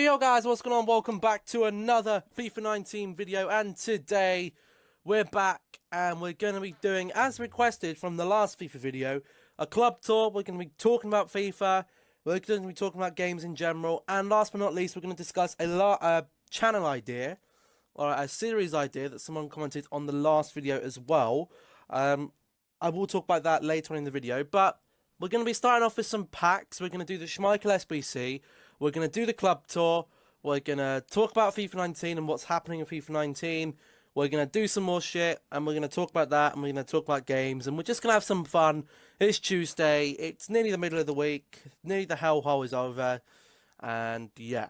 Yo guys, what's going on? Welcome back to another FIFA 19 video, and today we're back and we're going to be doing, as requested from the last FIFA video, a club tour. We're going to be talking about FIFA, we're going to be talking about games in general, and last but not least we're going to discuss a channel idea, or a series idea that someone commented on the last video as well. I will talk about that later on in the video, but we're going to be starting off with some packs. We're going to do the Schmeichel SBC. We're going to do the club tour. We're going to talk about FIFA 19 and what's happening in FIFA 19. We're going to do some more shit, and we're going to talk about that, and we're going to talk about games, and we're just going to have some fun. It's Tuesday. It's nearly the middle of the week. Nearly the hellhole is over. And yeah.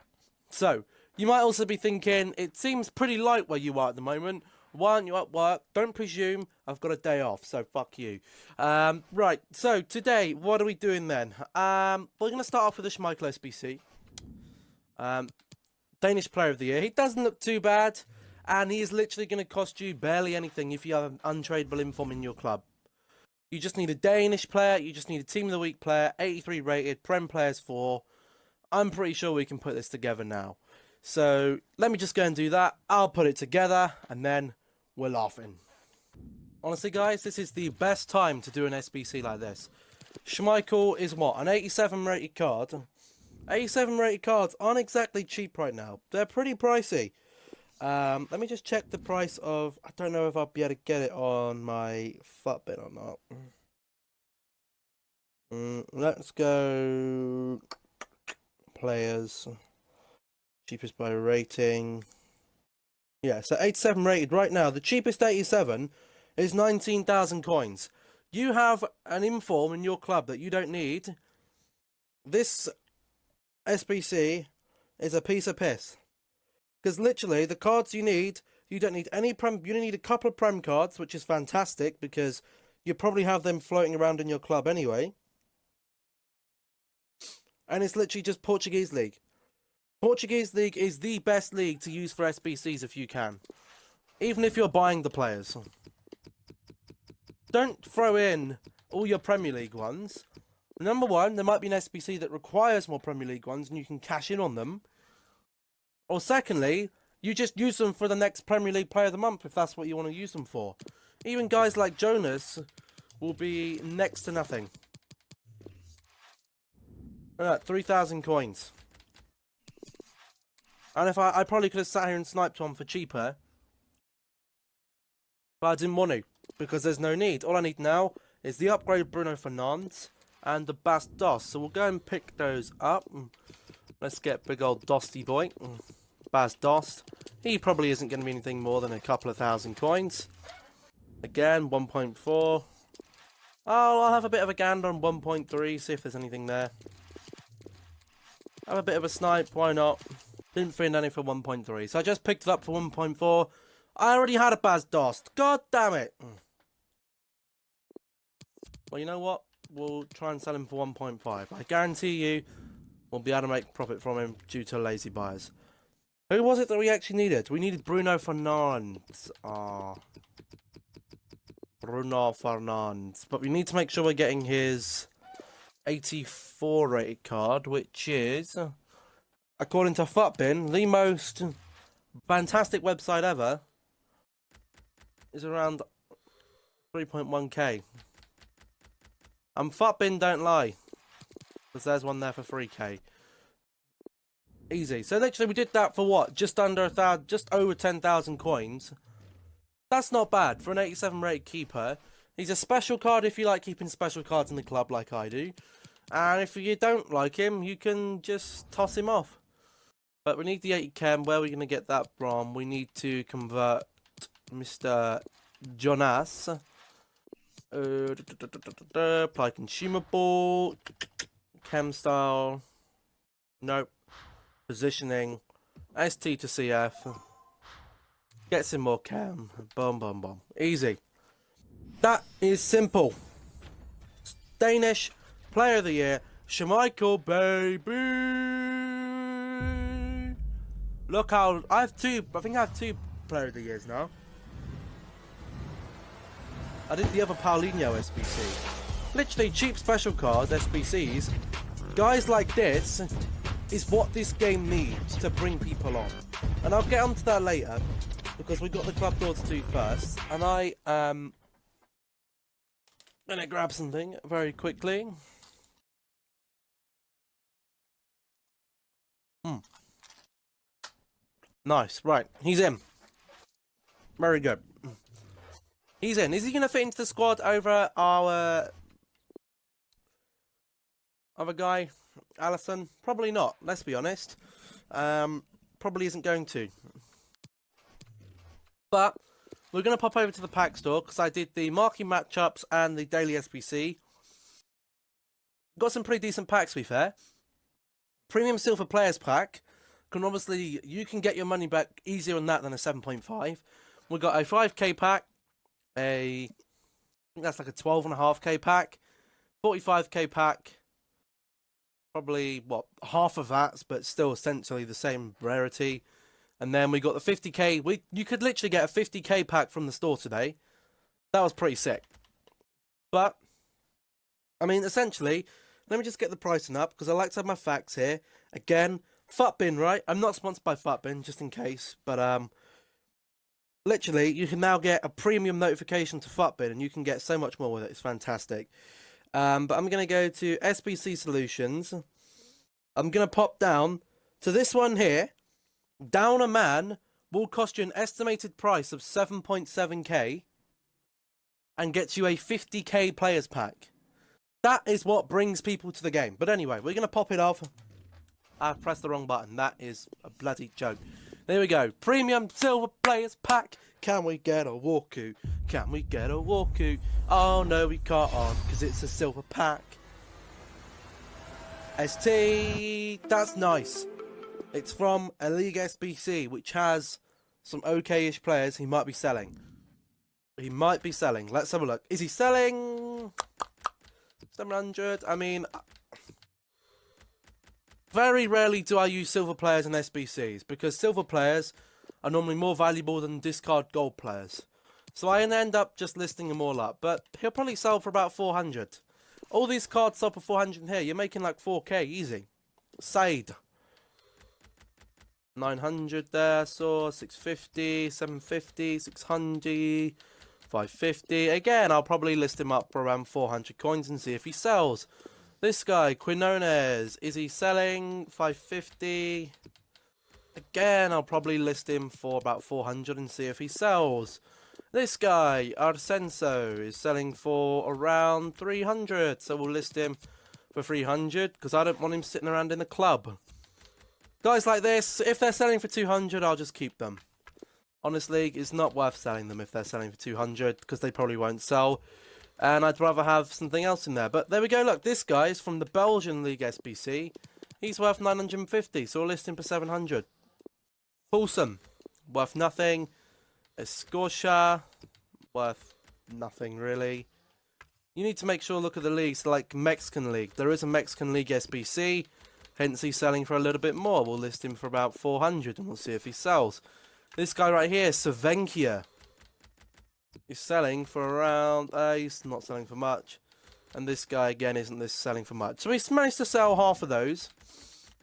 So, you might also be thinking, it seems pretty light where you are at the moment. Why aren't you at work? Don't presume. I've got a day off, so fuck you. Right, so today, what are we doing then? We're going to start off with the Schmeichel SBC. Danish Player of the Year. He doesn't look too bad, and he is literally going to cost you barely anything if you have an untradeable inform in your club. You just need a Danish player, you just need a Team of the Week player, 83 rated, Prem Players 4. I'm pretty sure we can put this together now. So, let me just go and do that. I'll put it together, and then we're laughing. Honestly, guys, this is the best time to do an SBC like this. Schmeichel is what? An 87 rated card. 87 rated cards aren't exactly cheap right now. They're pretty pricey. Let me just check the price of... I don't know if I'll be able to get it on my Futbit or not. Let's go... Players... Cheapest by rating. Yeah, so 87 rated right now. The cheapest 87 is 19,000 coins. You have an inform in your club that you don't need. This SBC is a piece of piss. Because literally, the cards you need, you don't need any Prem. You need a couple of Prem cards, which is fantastic because you probably have them floating around in your club anyway. And it's literally just Portuguese League. Portuguese League is the best league to use for SBCs if you can. Even if you're buying the players. Don't throw in all your Premier League ones. Number one, there might be an SBC that requires more Premier League ones and you can cash in on them. Or secondly, you just use them for the next Premier League Player of the Month if that's what you want to use them for. Even guys like Jonas will be next to nothing. 3,000 coins. And if I probably could have sat here and sniped one for cheaper. But I didn't want to. Because there's no need. All I need now is the upgrade Bruno Fernandes and the Bas Dost. So we'll go and pick those up. Let's get big old Dosty boy. Bas Dost. He probably isn't going to be anything more than a couple of thousand coins. Again, 1.4. Oh, I'll have a bit of a gander on 1.3. See if there's anything there. Have a bit of a snipe. Why not? Didn't find any for 1.3, so I just picked it up for 1.4. I already had a Bas Dost. God damn it. Well, you know what? We'll try and sell him for 1.5. I guarantee you we'll be able to make profit from him due to lazy buyers. Who was it that we actually needed? We needed Bruno Fernandes. Bruno Fernandes. But we need to make sure we're getting his 84 rated card, which is... according to Futbin, the most fantastic website ever is around 3.1k. And Futbin don't lie. Because there's one there for 3k. Easy. So literally we did that for what? Just under 1,000, just over 10,000 coins. That's not bad for an 87 rated keeper. He's a special card if you like keeping special cards in the club like I do. And if you don't like him, you can just toss him off. But we need the 80k. Where are we going to get that from? We need to convert Mr. Jonas. Apply consumable. Chem style. Nope. Positioning. ST to CF. Get some more chem. Boom, boom, boom. Easy. That is simple. Danish Player of the Year. Schmeichel, baby. Look how I think I have two Player of the Years now. I did the other Paulinho SBC. Literally cheap special cards, SBCs. Guys like this is what this game needs to bring people on. And I'll get onto that later, because we've got the club door to do first. And I am going to grab something very quickly. Nice, right, he's in. Very good. He's in. Is he going to fit into the squad over our other guy, Allison? Probably not, let's be honest. Probably isn't going to. But we're going to pop over to the pack store, because I did the marquee matchups and the daily SBC. Got some pretty decent packs, to be fair. Premium Silver Players Pack. Obviously, you can get your money back easier on that than a 7.5. We've got a 5k pack, I think that's like a 12.5k pack, 45k pack, probably, what, half of that, but still essentially the same rarity. And then we got the 50k, you could literally get a 50k pack from the store today. That was pretty sick. But, I mean, essentially, let me just get the pricing up, because I like to have my facts here. Again, FUTBin, right? I'm not sponsored by FUTBin, just in case, but literally, you can now get a premium notification to FUTBin, and you can get so much more with it. It's fantastic. But I'm going to go to SBC Solutions. I'm going to pop down to this one here. Down a Man will cost you an estimated price of 7.7k and gets you a 50k players pack. That is what brings people to the game. But anyway, we're going to pop it off. I pressed the wrong button. That is a bloody joke. There we go. Premium Silver Players Pack. Can we get a walkout? Can we get a walkout? Oh, no, we can't, because it's a silver pack. ST. That's nice. It's from a League SBC, which has some okay-ish players he might be selling. He might be selling. Let's have a look. Is he selling 700? I mean, very rarely do I use silver players in SBCs, because silver players are normally more valuable than discard gold players. So I end up just listing them all up, but he'll probably sell for about 400. All these cards sell for 400 in here. You're making like 4k easy. Sade. 900 there, so 650, 750, 600, 550. Again, I'll probably list him up for around 400 coins and see if he sells. This guy, Quinones, is he selling 550? Again, I'll probably list him for about 400 and see if he sells. This guy, Arsenso, is selling for around 300, so we'll list him for 300 because I don't want him sitting around in the club. Guys like this, if they're selling for 200, I'll just keep them. Honestly, it's not worth selling them if they're selling for 200 because they probably won't sell. And I'd rather have something else in there. But there we go, look, this guy is from the Belgian League SBC. He's worth 950, so we'll list him for 700. Paulson, worth nothing. Escortia, worth nothing really. You need to make sure, look at the leagues, like Mexican League. There is a Mexican League SBC, hence he's selling for a little bit more. We'll list him for about 400 and we'll see if he sells. This guy right here, Savenkia, is selling for around, he's not selling for much. And this guy again isn't selling for much. So he's managed to sell half of those.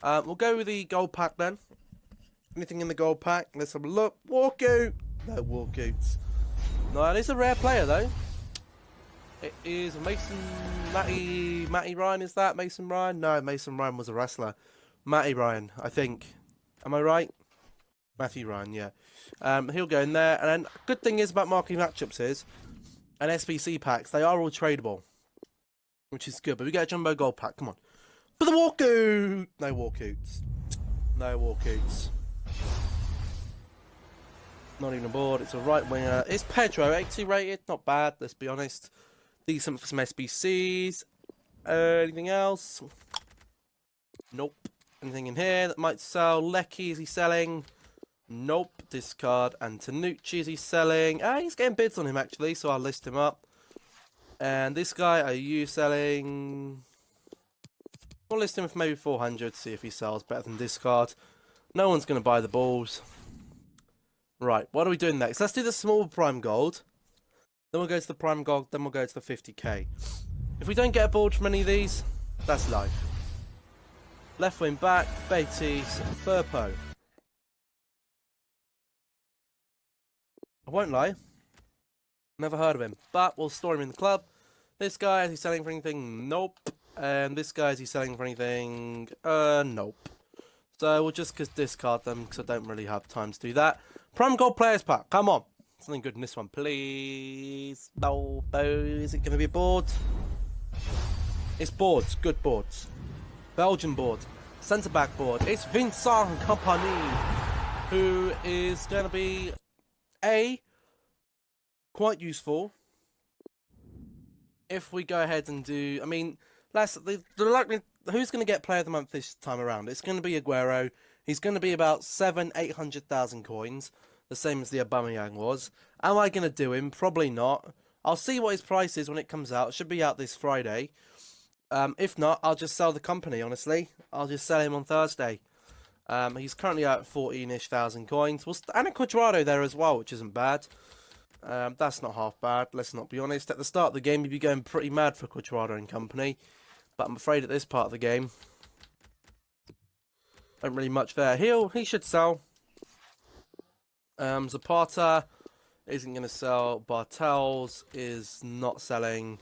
We'll go with the gold pack then. Anything in the gold pack? Let's have a look. Walkout. No walkouts. No, it is a rare player though. It is Matty Ryan, is that? Mason Ryan? No, Mason Ryan was a wrestler. Matty Ryan, I think. Am I right? Matthew Ryan, yeah. He'll go in there. And then, good thing is about marquee matchups is, and SBC packs, they are all tradable. Which is good. But we get a jumbo gold pack. Come on. For the walkout! No walkouts. No walkouts. Not even a board. It's a right winger. It's Pedro, 80 rated. Not bad, let's be honest. Decent for some SBCs. Anything else? Nope. Anything in here that might sell? Lecky, is he selling? Nope. Discard. Antonucci, is he selling? He's getting bids on him actually, so I'll list him up. And this guy, are you selling? We'll list him for maybe 400, see if he sells better than discard. No one's going to buy the balls. Right, what are we doing next? Let's do the small prime gold. Then we'll go to the prime gold, then we'll go to the 50k. If we don't get a board from any of these, that's life. Left wing back, Betis Firpo. I won't lie, never heard of him, but we'll store him in the club. This guy, is he selling for anything? Nope. And this guy, is he selling for anything? Nope. So we'll just discard them because I don't really have time to do that. Prime Gold Players Pack, come on. Something good in this one, please. No, is it going to be a board? It's boards, good boards. Belgian board, centre back board. It's Vincent Kompany, who is going to be quite useful if we go ahead and do. I mean, who's going to get Player of the Month this time around? It's going to be Aguero. He's going to be about 800,000 coins, the same as the Aubameyang was. Am I going to do him? Probably not. I'll see what his price is when it comes out. It should be out this Friday. If not, I'll just sell the company, honestly. I'll just sell him on Thursday. He's currently at 14-ish thousand coins. And a Cuadrado there as well, which isn't bad. That's not half bad, let's not be honest. At the start of the game, you'd be going pretty mad for Cuadrado and company. But I'm afraid at this part of the game, don't really much there. He should sell. Zapata isn't going to sell. Bartels is not selling.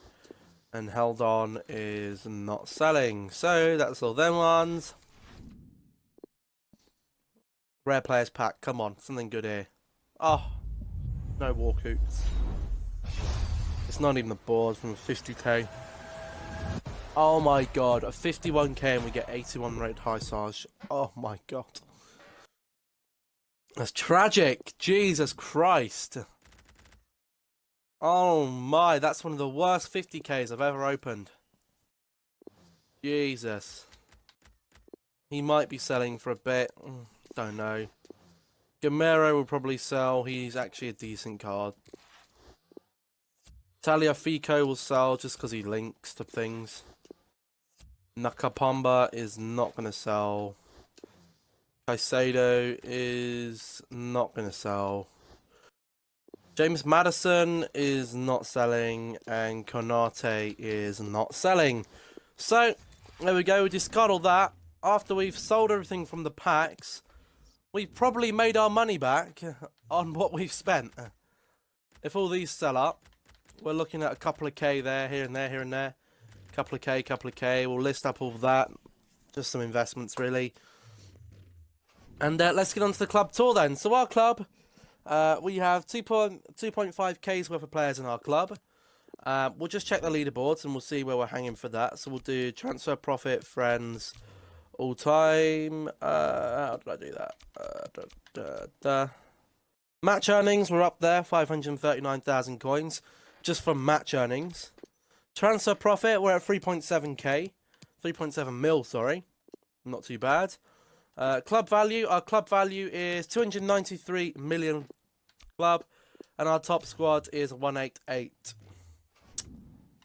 And Heldon is not selling. So that's all them ones. Rare Players Pack, come on, something good here. Oh, no Walkouts. It's not even the board from 50k. Oh my god, a 51k and we get 81 rate high Sarge. Oh my god. That's tragic. Jesus Christ. Oh my, that's one of the worst 50ks I've ever opened. Jesus. He might be selling for a bit. Don't know. Gamero will probably sell. He's actually a decent card. Taliafico will sell just because he links to things. Nakapamba is not going to sell. Caicedo is not going to sell. James Maddison is not selling. And Konate is not selling. So, there we go. We discard all that. After we've sold everything from the packs, we've probably made our money back on what we've spent. If all these sell up, we're looking at a couple of K there, here and there, here and there. Couple of K. We'll list up all of that. Just some investments, really. And let's get on to the club tour then. So our club, we have 2.5K's worth of players in our club. We'll just check the leaderboards and we'll see where we're hanging for that. So we'll do transfer profit, friends, all time. How did I do that? Match earnings, we're up there, 539,000 coins, just from match earnings. Transfer profit, we're at 3.7k, 3.7 mil, sorry, not too bad. Club value, our club value is 293 million club, and our top squad is 188.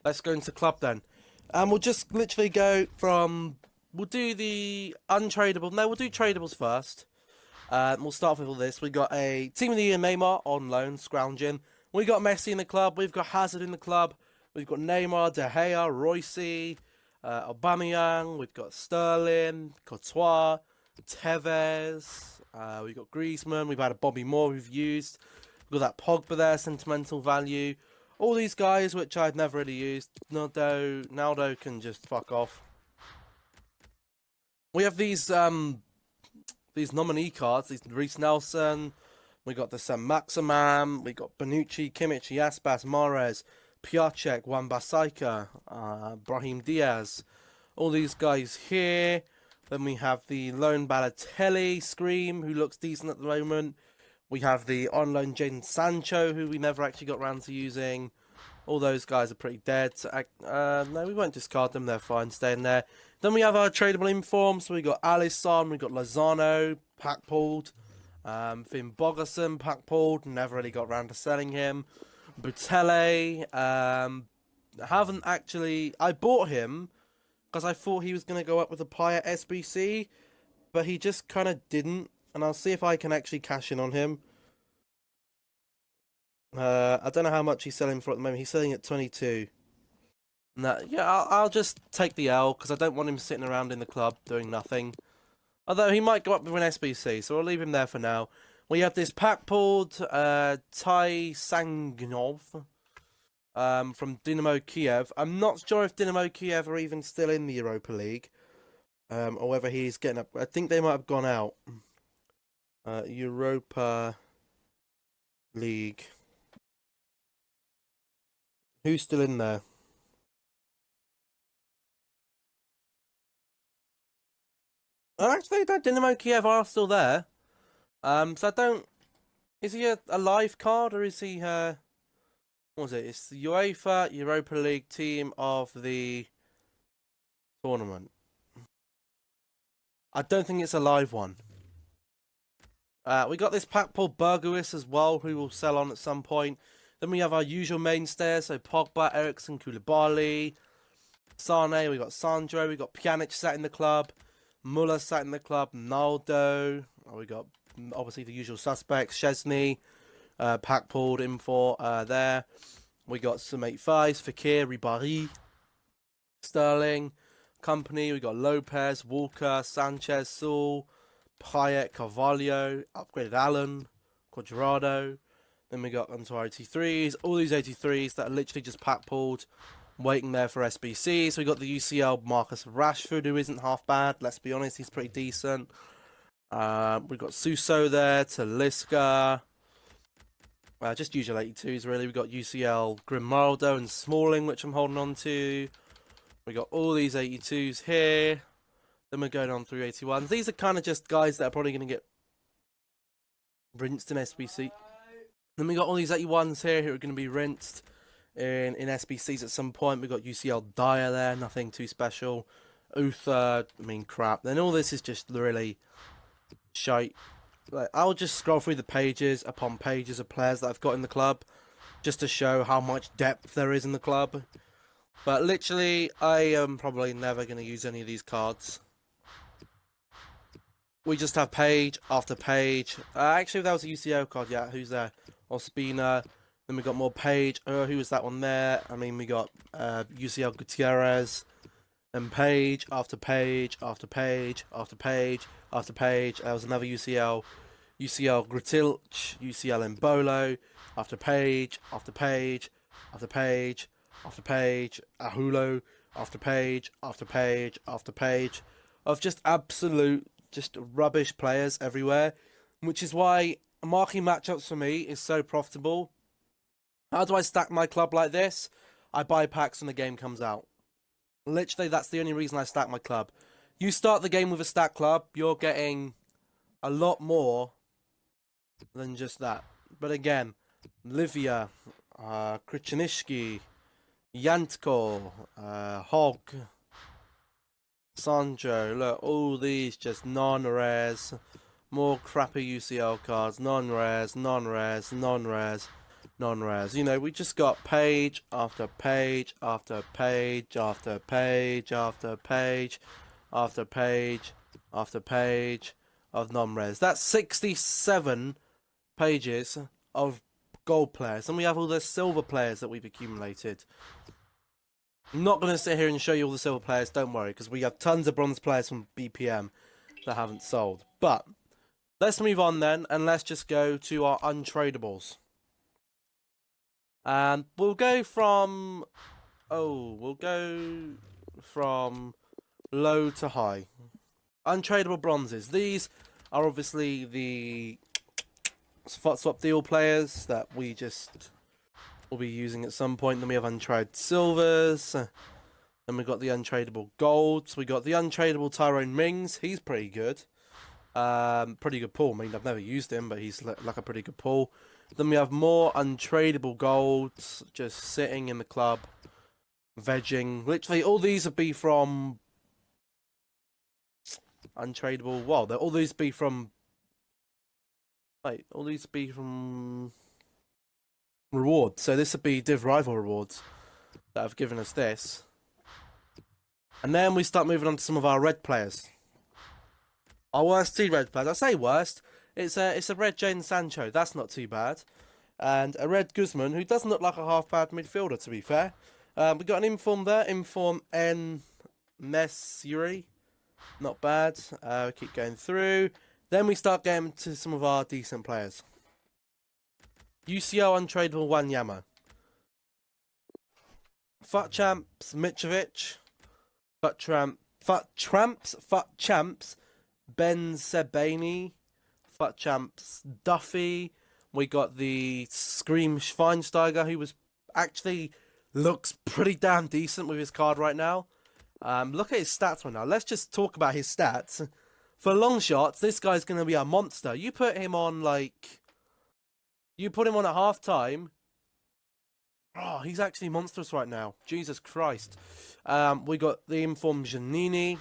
Let's go into club then, and we'll just literally go from. We'll do the untradeable. No, we'll do tradables first. We'll start with all this. We got a Team of the Year Neymar on loan, scrounging. We got Messi in the club. We've got Hazard in the club. We've got Neymar, De Gea, Royce, Aubameyang. We've got Sterling, Courtois, Tevez. We've got Griezmann. We've had a Bobby Moore we've used. We've got that Pogba there, sentimental value. All these guys which I've never really used. Naldo can just fuck off. We have these nominee cards. These Reece Nelson. We got the Saint-Maximin. We got Bonucci, Kimmich, Aspas, Mahrez, Piatek, Wan-Bissaka, Brahim Diaz. All these guys here. Then we have the lone Balotelli, Scream, who looks decent at the moment. We have the on-loan Jadon Sancho, who we never actually got around to using. All those guys are pretty dead. So, no, we won't discard them. They're fine staying there. Then we have our tradable informs. So we got Alisson, we got Lozano, pack pulled. Finn Bogerson, pack pulled. Never really got around to selling him. Butele, haven't actually. I bought him because I thought he was going to go up with a Paya SBC, but he just kind of didn't. And I'll see if I can actually cash in on him. I don't know how much he's selling for at the moment. He's selling at 22. No, yeah, I'll just take the L because I don't want him sitting around in the club doing nothing. Although he might go up with an SBC, so I'll leave him there for now. We have this pack pulled Tai Sangnov from Dynamo Kiev. I'm not sure if Dynamo Kiev are even still in the Europa League, or whether he's getting up. I think they might have gone out. Europa League. Who's still in there? Oh, actually, that Dynamo Kiev are still there. So I don't. Is he a live card or is he? What was it? It's the UEFA Europa League team of the tournament. I don't think it's a live one. We got this pack pulled Berghuis as well, who will sell on at some point. Then we have our usual mainstays, so Pogba, Ericsson, Koulibaly, Sane, we got Sandro, we got Pjanic sat in the club, Muller sat in the club, Naldo, we got obviously the usual suspects, Szczesny, pack pulled info there. We got some 85s, Fekir, Ribéry, Sterling, Company, we got Lopez, Walker, Sanchez, Saul, Payet, Carvalho, upgraded Allen, Cuadrado. Then we got onto our 83s, all these 83s that are literally just pack pulled, waiting there for SBC. So we got the UCL Marcus Rashford, who isn't half bad. Let's be honest, he's pretty decent. We've got Suso there, Talisca. Just usual 82s, really. We've got UCL Grimaldo and Smalling, which I'm holding on to. We got all these 82s here. Then we're going on through 81s. These are kind of just guys that are probably going to get rinsed in SBC. Then we got all these 81s here who are going to be rinsed in SBCs at some point. We got UCL Dyer there, nothing too special. Uther, I mean, crap. Then all this is just really shite. Like, I'll just scroll through the pages upon pages of players that I've got in the club, just to show how much depth there is in the club. But literally, I am probably never going to use any of these cards. We just have page after page. Actually, that was a UCL card, yeah. Who's there? Ospina. Then we got more page. Who was that one there? I mean, we got UCL Gutierrez. And page after page after page after page after page. There was another UCL Gritilch, UCL Embolo. After page after page after page after page. Ahulo. After page after page after page of just absolute, just rubbish players everywhere, which is why marking matchups for me is so profitable. How do I stack my club like this? I buy packs when the game comes out. Literally, that's the only reason I stack my club. You start the game with a stack club, you're getting a lot more than just that. But again, Livia, Krichenishki, Yantko, Hog, Sancho, look, all these just non-rares, more crappy UCL cards, non-rares, non-rares, non-rares, non-rares. You know, we just got page after page after page after page after page after page after page of non-rares. That's 67 pages of gold players, and we have all the silver players that we've accumulated. I'm not going to sit here and show you all the silver players, don't worry, because we have tons of bronze players from BPM that haven't sold. But let's move on then, and let's just go to our untradables. And we'll go from low to high. Untradable bronzes. These are obviously the swap deal players that we just will be using at some point. Then we have untried silvers. Then we got the untradable golds. We got the untradable Tyrone Mings. He's pretty good. Pretty good pull. I mean, I've never used him, but he's like a pretty good pull. Then we have more untradable golds just sitting in the club, vegging. Literally, all these would be from untradable. Well, all these be from. Wait, all these be from rewards. So this would be Div Rival rewards that have given us this. And then we start moving on to some of our red players. Our worst two red players. I say worst. It's a red Jadon Sancho. That's not too bad. And a red Guzman, who doesn't look like a half-bad midfielder, to be fair. We got an inform there. Inform N Messuri. Not bad. We keep going through. Then we start getting to some of our decent players. UCL untradeable Wanyama. FUT Champs Mitrovic. FUT Champs Ben Sebani. FUT Champs Duffy. We got the Scream Schweinsteiger, who was actually looks pretty damn decent with his card right now. Look at his stats right now. Let's just talk about his stats. For long shots, this guy's going to be a monster. You put him on, like... You put him on at half-time. Oh, he's actually monstrous right now. Jesus Christ. We got the informed Giannini.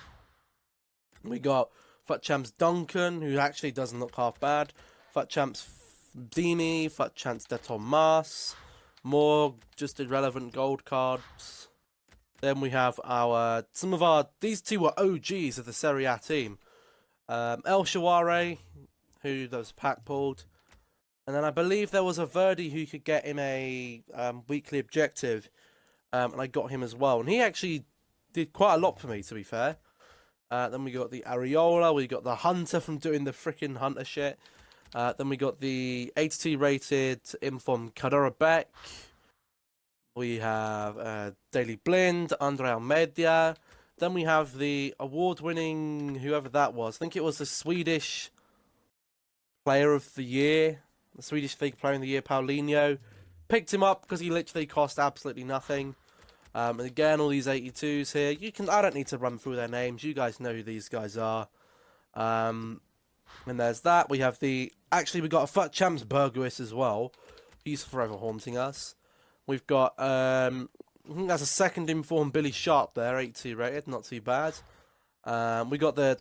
We got FUT Champs Duncan, who actually doesn't look half bad. FUT Champs Dini. FUT Champs De Tomas. More just irrelevant gold cards. Then we have these two were OGs of the Serie A team. El Shaware, who was pack pulled. And then I believe there was a Verdi who could get him a weekly objective. And I got him as well. And he actually did quite a lot for me, to be fair. Then we got the Areola. We got the Hunter from doing the freaking Hunter shit. Then we got the 82 rated Inform Cadora Beck. We have Daily Blind, Andre Almeida. Then we have the award-winning, whoever that was. I think it was the Swedish Player of the Year. The Swedish League Player of the Year, Paulinho. Picked him up because he literally cost absolutely nothing. And again, all these 82s here. I don't need to run through their names. You guys know who these guys are. And there's that. We have actually, we got a FUT Champs Berghuis as well. He's forever haunting us. We've got, I think that's a second informed Billy Sharp there, 82 rated, not too bad. We got the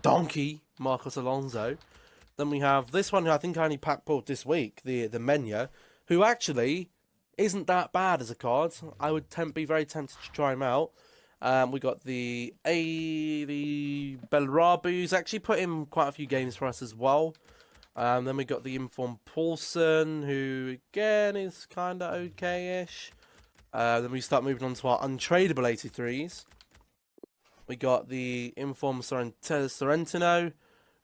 donkey, Marcos Alonso. Then we have this one who I think I only pack pulled this week, the Menya, who actually isn't that bad as a card. I would be very tempted to try him out. We got the Belrabu, who's actually put in quite a few games for us as well. Then we got the Informed Paulson, who again is kind of okay-ish. Then we start moving on to our untradeable 83s. We got the Informed Sorrentino,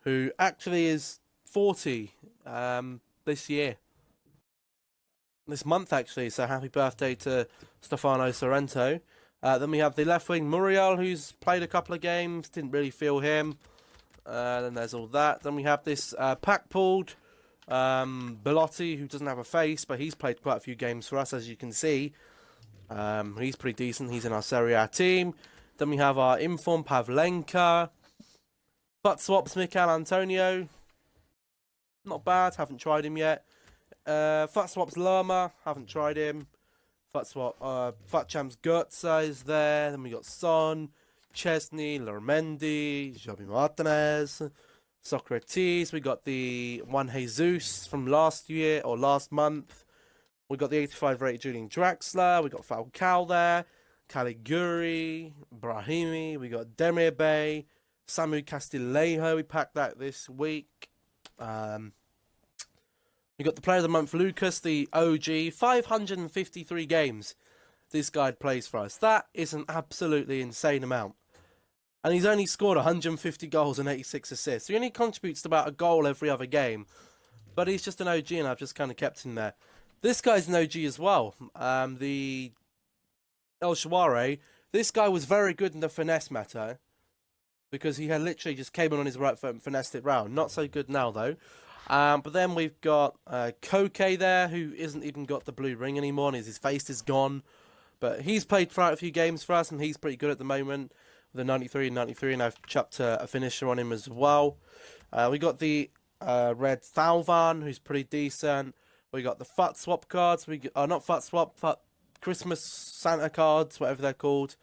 who actually is 40 this year. This month, actually, so happy birthday to Stefano Sorrento. Then we have the left wing Muriel, who's played a couple of games, didn't really feel him. Then there's all that. Then we have this pack pulled Belotti, who doesn't have a face, but he's played quite a few games for us, as you can see. He's pretty decent. He's in our Serie A team. Then we have our Inform Pavlenka. FUT Swaps Mikel Antonio. Not bad. Haven't tried him yet. FUT Swaps Lerma. Haven't tried him. FUT Champs Goetze is there. Then we got Son, Chesney, Lormendi, Javi Martinez, Socrates. We got the Juan Jesus from last year or last month. We got the 85 rated Julian Draxler. We got Falcao there. Caliguri, Brahimi. We got Demir Bey, Samu Castillejo. We packed that this week. We got the Player of the Month, Lucas, the OG. 553 games this guy plays for us. That is an absolutely insane amount. And he's only scored 150 goals and 86 assists. He only contributes to about a goal every other game. But he's just an OG, and I've just kind of kept him there. This guy's an OG as well. The El Shaware. This guy was very good in the finesse meta, because he had literally just came on his right foot and finessed it round. Not so good now, though. But then we've got Koke there, who isn't even got the blue ring anymore, and his face is gone. But he's played quite a few games for us, and he's pretty good at the moment. The 93 and 93, and I've chucked a finisher on him as well. We got the red Thalvan, who's pretty decent. We got the FUT Swap cards. Not FUT Swap, FUT Christmas Santa cards, whatever they're called.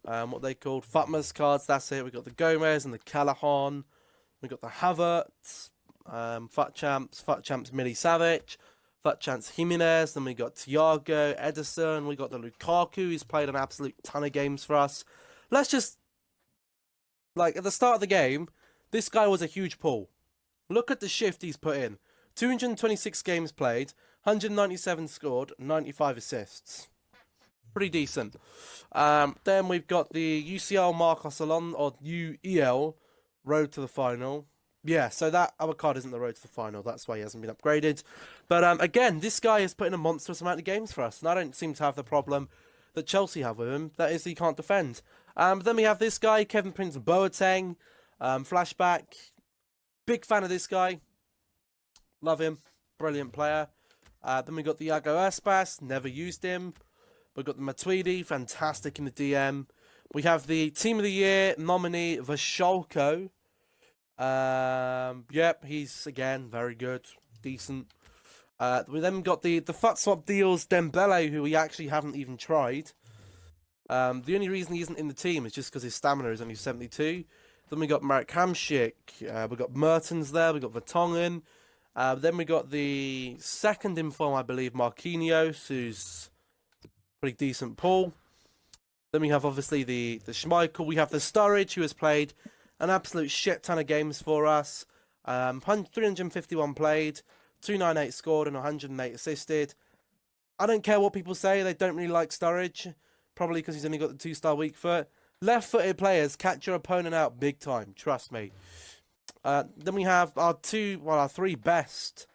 What they called? Futmas cards, that's it. We got the Gomez and the Callahan. We got the Havertz, FUT Champs Milicevic, FUT Champs Jimenez. Then we got Thiago, Edison. We got the Lukaku, who's played an absolute ton of games for us. Let's just, like, at the start of the game, this guy was a huge pull. Look at the shift he's put in. 226 games played, 197 scored, 95 assists. pretty decent. Then we've got the UCL Marcos Alon, or UEL, Road to the Final. Yeah, so that other card isn't the Road to the Final. That's why he hasn't been upgraded. But again, this guy is putting a monstrous amount of games for us, and I don't seem to have the problem that Chelsea have with him. That is, he can't defend. Then we have this guy, Kevin Prince Boateng. Flashback. Big fan of this guy. Love him. Brilliant player. Then we got the Iago Aspas. Never used him. We've got the Matuidi. Fantastic in the DM. We have the Team of the Year nominee, Vasholko. Yep, he's, again, very good. Decent. We then got the FUT Swap Deals Dembele, who we actually haven't even tried. The only reason he isn't in the team is just because his stamina is only 72. Then we got Marek Hamšík. We got Mertens there. We got Vertonghen. Then we got the second in form, I believe, Marquinhos, who's pretty decent pull. Then we have, obviously, the Schmeichel. We have the Sturridge, who has played an absolute shit ton of games for us. 351 played, 298 scored, and 108 assisted. I don't care what people say. They don't really like Sturridge. Probably because he's only got the 2-star weak foot. Left-footed players catch your opponent out big time. Trust me. Then we have our three best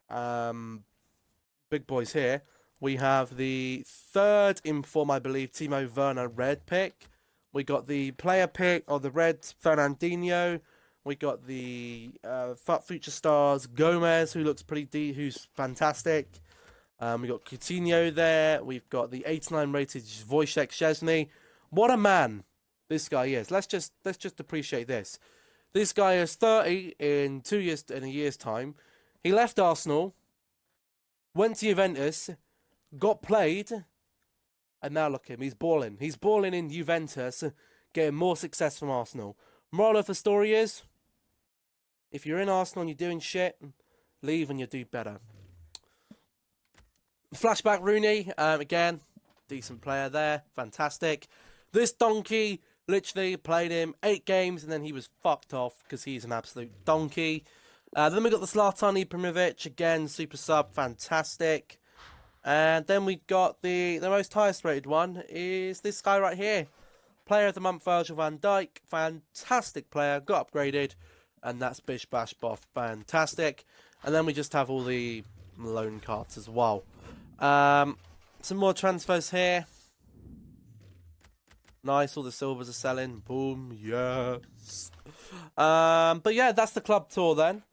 big boys here. We have the third in form, I believe, Timo Werner red pick. We got the player pick of the red Fernandinho. We got the Future Stars Gomez, who looks pretty who's fantastic. We got Coutinho there. We've got the 89 rated Wojciech Szczesny. What a man this guy is. Let's just appreciate this. This guy is 30 in a year's time. He left Arsenal, went to Juventus, got played, and now look at him. He's balling. He's balling in Juventus, getting more success from Arsenal. Moral of the story is, if you're in Arsenal and you're doing shit, leave and you'll do better. Flashback Rooney, again, decent player there. Fantastic. This donkey literally played him 8 games and then he was fucked off because he's an absolute donkey. Then we got the Zlatan Ibrahimovic, again, super sub, fantastic. And then we got the most highest rated one is this guy right here. Player of the month, Virgil van Dijk. Fantastic player, got upgraded. And that's Bish Bash Boff, fantastic. And then we just have all the loan cards as well. Some more transfers here. Nice, all the silvers are selling. Boom, yes. But yeah, that's the club tour then.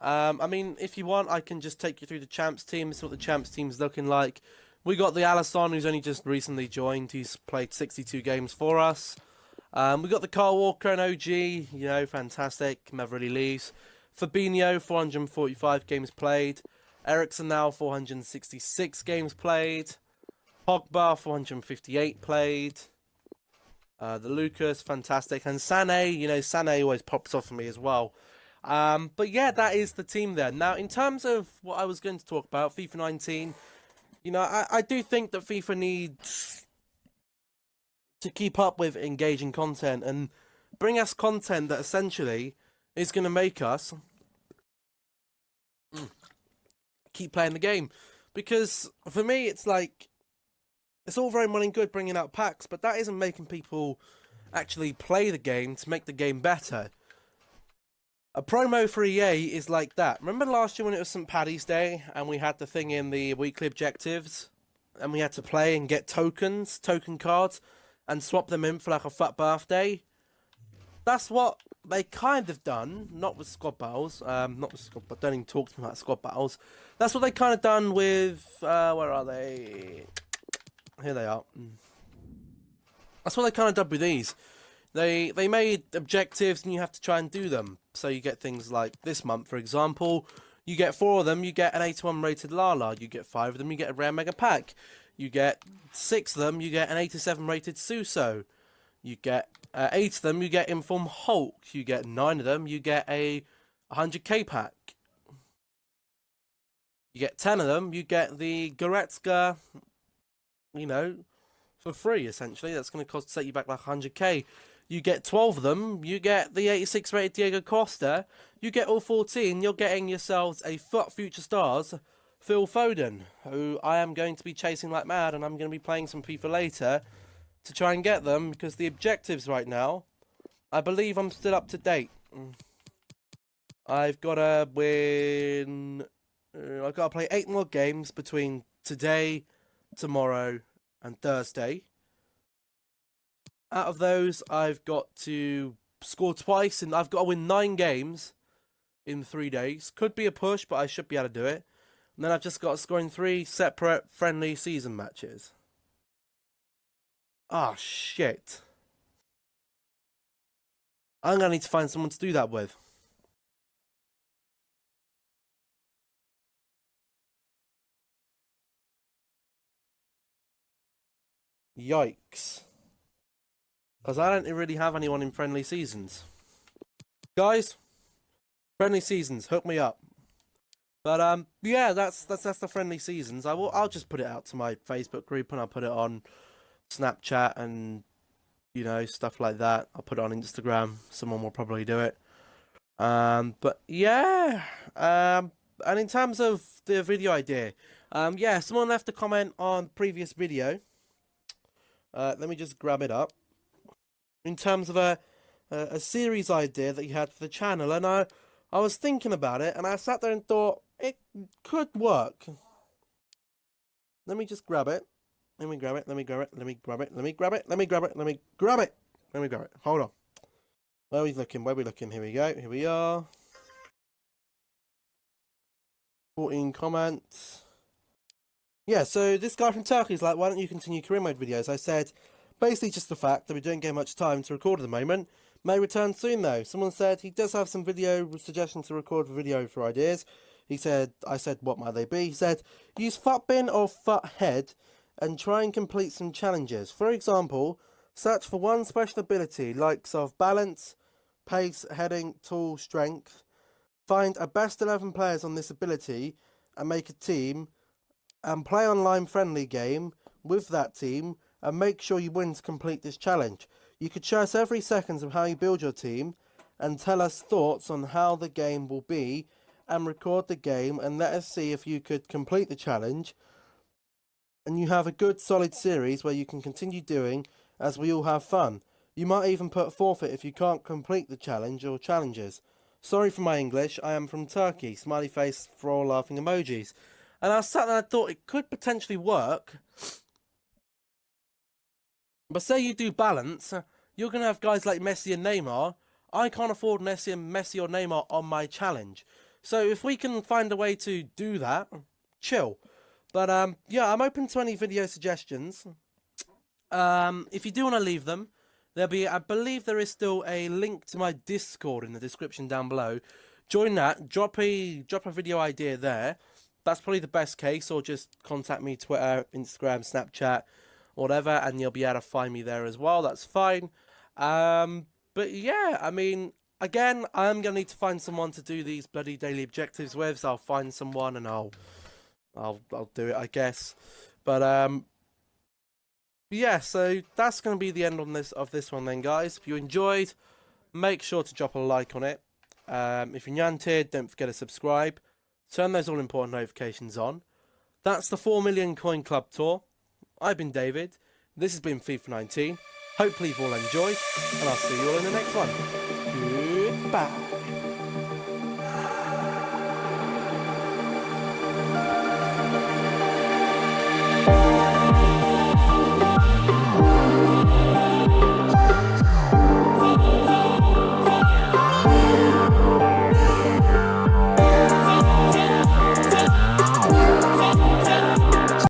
I mean, if you want, I can just take you through the champs team. This is what the champs team's looking like. We got the Alisson, who's only just recently joined. He's played 62 games for us. We got the Kyle Walker and OG, you know, fantastic. Never really leaves. Fabinho, 445 games played. Eriksen now, 466 games played. Pogba, 458 played. The Lucas, fantastic. And Sané, you know, Sané always pops off for me as well. But yeah, that is the team there. Now, in terms of what I was going to talk about, FIFA 19, you know, I do think that FIFA needs to keep up with engaging content and bring us content that essentially is going to make us keep playing the game. Because for me, it's like, it's all very well and good bringing out packs, but that isn't making people actually play the game to make the game better. A promo for EA is like that. Remember last year when it was St. Paddy's Day and we had the thing in the weekly objectives and we had to play and get token cards and swap them in for like a fat birthday? That's what they kind of done, not with squad battles, not with squad, but don't even talk to me about squad battles. That's what they kind of done with, where are they? Here they are. That's what they kind of done with these. They made objectives and you have to try and do them. So you get things like this month, for example, you get 4 of them, you get an 81 rated Lala. You get 5 of them, you get a rare mega pack. You get 6 of them, you get an 87 rated Suso. You get 8 of them, you get Inform Hulk. You get 9 of them, you get a 100k pack. You get 10 of them, you get the Goretzka, you know, for free, essentially. That's going to set you back like 100k. You get 12 of them, you get the 86 rated Diego Costa. You get all 14, you're getting yourselves a FUT Future Stars Phil Foden, who I am going to be chasing like mad, and I'm going to be playing some FIFA later to try and get them, because the objectives right now, I believe I'm still up to date. I've got to win... I've got to play 8 more games between today, tomorrow, and Thursday. Out of those, I've got to score twice, and I've got to win 9 games in 3 days. Could be a push, but I should be able to do it. And then I've just got to score in 3 separate friendly season matches. Ah, shit. I'm going to need to find someone to do that with. Yikes. Because I don't really have anyone in friendly seasons. Guys, friendly seasons, hook me up. But yeah, that's the friendly seasons. I'll just put it out to my Facebook group, and I'll put it on Snapchat and, you know, stuff like that. I'll put it on Instagram. Someone will probably do it. But yeah. And in terms of the video idea, yeah, someone left a comment on the previous video. Let me just grab it up. In terms of a series idea that you had for the channel, and I was thinking about it, and I sat there and thought it could work. Let me just grab it. Let me grab it. Let me grab it. Let me grab it. Let me grab it. Let me grab it. Let me grab it. Let me grab it. Hold on. Where are we looking? Where are we looking? Here we go. Here we are. 14 comments. Yeah, so this guy from Turkey is like, why don't you continue career mode videos? I said, basically just the fact that we don't get much time to record at the moment. May return soon though. Someone said he does have some video suggestions to record video for ideas. He said, I said, what might they be? He said, use FUTBin or FUTHead and try and complete some challenges. For example, search for one special ability, likes of balance, pace, heading, tool, strength. Find a best 11 players on this ability and make a team and play online friendly game with that team and make sure you win to complete this challenge. You could show us every second of how you build your team and tell us thoughts on how the game will be and record the game and let us see if you could complete the challenge, and you have a good solid series where you can continue doing as we all have fun. You might even put forfeit if you can't complete the challenge or challenges. Sorry for my English, I am from Turkey. Smiley face for all laughing emojis. And I sat there and I thought it could potentially work. But say you do balance, you're going to have guys like Messi and Neymar. I can't afford Messi or Neymar on my challenge. So if we can find a way to do that, chill. But yeah, I'm open to any video suggestions. If you do want to leave them, there'll be, I believe there is still a link to my Discord in the description down below. Join that, drop a video idea there. That's probably the best case, or just contact me, Twitter, Instagram, Snapchat, whatever, and you'll be able to find me there as well. That's fine. But yeah, I mean, again, I'm gonna need to find someone to do these bloody daily objectives with. So I'll find someone and I'll do it, I guess. But yeah, so that's gonna be the end on of this one then, guys. If you enjoyed, make sure to drop a like on it. If you're nyanted, don't forget to subscribe. Turn those all important notifications on. That's the 4 million coin club tour. I've been David. This has been FIFA 19. Hopefully you've all enjoyed, and I'll see you all in the next one. Goodbye.